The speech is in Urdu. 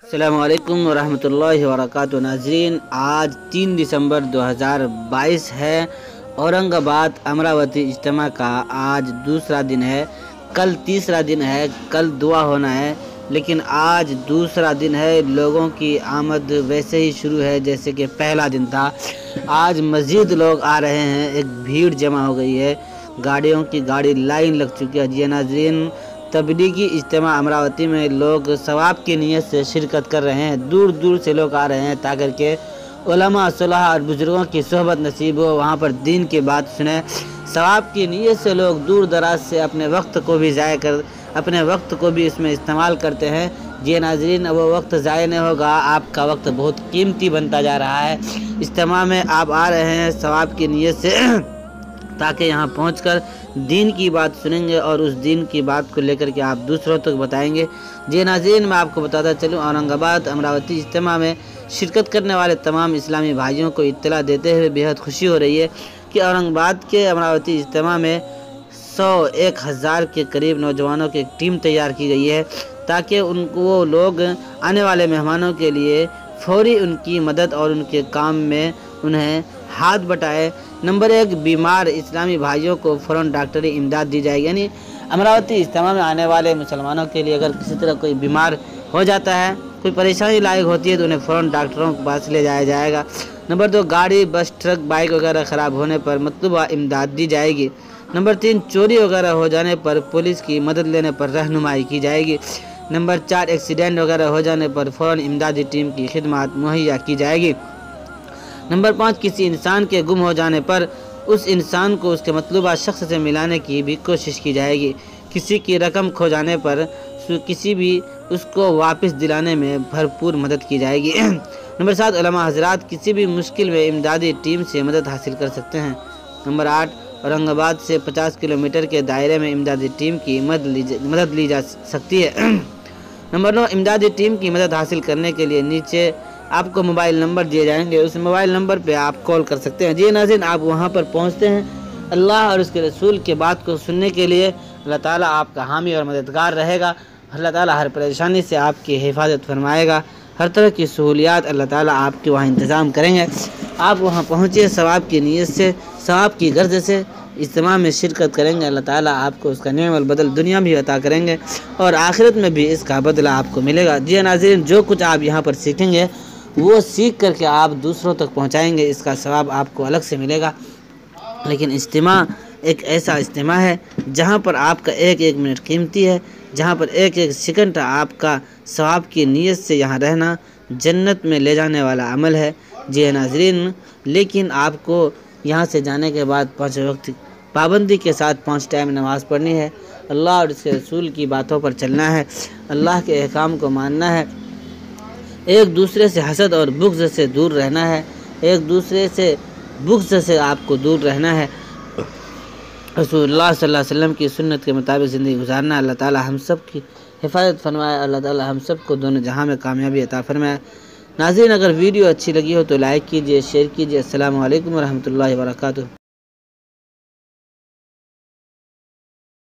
السلام علیکم ورحمۃ اللہ وبرکاتہ ناظرین، آج 3 دسمبر 2022 ہے۔ اورنگ آباد امراوتی اجتماع کا آج دوسرا دن ہے۔ کل تیسرا دن ہے، کل دعا ہونا ہے، لیکن آج دوسرا دن ہے۔ لوگوں کی آمد ویسے ہی شروع ہے جیسے کہ پہلا دن تھا۔ آج مزید لوگ آ رہے ہیں، ایک بھیڑ جمع ہو گئی ہے، گاڑیوں کی لائن لگ چکی ہے۔ جی ناظرین، تبلیغی اجتماع امراوتی میں لوگ ثواب کی نیت سے شرکت کر رہے ہیں۔ دور دور سے لوگ آ رہے ہیں تاکہ کہ علماء صلحاء اور بزرگوں کی صحبت نصیب ہو، وہاں پر دین کی بات سنیں۔ ثواب کی نیت سے لوگ دور دراز سے اپنے وقت کو بھی اس میں استعمال کرتے ہیں۔ جی ناظرین، وہ وقت ضائع نہیں ہوگا، آپ کا وقت بہت قیمتی بنتا جا رہا ہے۔ اجتماع میں آپ آ رہے ہیں ثواب کی نیت سے تاکہ یہاں پہنچ کر دین کی بات سنیں گے اور اس دین کی بات کو لے کر کے آپ دوسروں تک بتائیں گے۔ جی ناظرین، میں آپ کو بتاتا چلوں، اورنگ آباد امراوتی اجتماع میں شرکت کرنے والے تمام اسلامی بھائیوں کو اطلاع دیتے ہوئے بیحد خوشی ہو رہی ہے کہ اورنگ آباد کے امراوتی اجتماع میں 100-1000 کے قریب نوجوانوں کی ایک ٹیم تیار کی گئی ہے تاکہ وہ لوگ آنے والے مہمانوں کے لیے فوری ان کی مدد اور ان کے کام میں انہیں ہاتھ بٹائے۔ نمبر 1، بیمار اسلامی بھائیوں کو فوراً ڈاکٹری امداد دی جائے گی، یعنی امراوتی اجتماع میں آنے والے مسلمانوں کے لیے اگر کسی طرح کوئی بیمار ہو جاتا ہے، کوئی پریشانی لاحق ہوتی ہے تو انہیں فوراً ڈاکٹروں کے پاس لے جایا جائے گا۔ نمبر 2، گاڑی، بس، ٹرک، بائک وغیرہ خراب ہونے پر مطلوبہ امداد دی جائے گی۔ نمبر 3، چوری وغیرہ ہو جانے پر پولیس کی مدد لینے پر رہنمائی کی جائے گی۔ نمبر 4، ایکسیڈنٹ وغیرہ ہو جانے پر فوراً امدادی ٹیم کی خدمات مہیا کی جائے گی۔ نمبر 5، کسی انسان کے گم ہو جانے پر اس انسان کو اس کے مطلوبہ شخص سے ملانے کی بھی کوشش کی جائے گی۔ کسی کی رقم کھو جانے پر اس کو واپس دلانے میں بھرپور مدد کی جائے گی۔ نمبر 7، علماء حضرات کسی بھی مشکل میں امدادی ٹیم سے مدد حاصل کر سکتے ہیں۔ نمبر 8، اورنگ آباد سے 50 کلومیٹر کے دائرے میں امدادی ٹیم کی مدد لی جا سکتی ہے۔ نمبر 9، امدادی ٹیم کی مدد حاصل کرنے کے لیے نیچے آپ کو موبائل نمبر دیے جائیں گے، اس موبائل نمبر پہ آپ کال کر سکتے ہیں۔ جی ناظرین، آپ وہاں پر پہنچتے ہیں، اللہ اور اس کے رسول کے بات کو سننے کے لیے۔ اللہ تعالیٰ آپ کا حامی اور مددگار رہے گا۔ اللہ تعالیٰ ہر پریشانی سے آپ کی حفاظت فرمائے گا، ہر طرح کی سہولیات اللہ تعالیٰ آپ کے وہاں انتظام کریں گے۔ آپ وہاں پہنچے ثواب کی نیت سے، ثواب کی غرض سے اجتماع میں شرکت کریں گے، اللہ تعالیٰ آپ کو اس کا نعم البدل دنیا بھی عطا کریں گے اور آخرت میں بھی اس کا بدلہ آپ کو ملے گا۔ جی ناظرین، جو کچھ آپ یہاں پر سیکھیں گے وہ سیکھ کر کے آپ دوسروں تک پہنچائیں گے، اس کا ثواب آپ کو الگ سے ملے گا۔ لیکن اجتماع ایک ایسا اجتماع ہے جہاں پر آپ کا ایک ایک منٹ قیمتی ہے، جہاں پر ایک ایک سیکنڈ آپ کا ثواب کی نیت سے یہاں رہنا جنت میں لے جانے والا عمل ہے۔ جی ناظرین، لیکن آپ کو یہاں سے جانے کے بعد 5 وقت پابندی کے ساتھ 5 ٹائم نماز پڑھنی ہے، اللہ اور اس کے رسول کی باتوں پر چلنا ہے، اللہ کے احکام کو ماننا ہے، ایک دوسرے سے حسد اور بغض سے دور رہنا ہے، ایک دوسرے سے بغض سے آپ کو دور رہنا ہے، رسول اللہ صلی اللہ علیہ وسلم کی سنت کے مطابق زندگی گزارنا ہے۔ اللہ تعالیٰ ہم سب کی حفاظت فرمائے، اللہ تعالیٰ ہم سب کو دونوں جہاں میں کامیابی عطا فرمائے۔ ناظرین، اگر ویڈیو اچھی لگی ہو تو لائک کیجیے، شیئر کیجیے۔ السلام علیکم ورحمۃ اللہ وبرکاتہ۔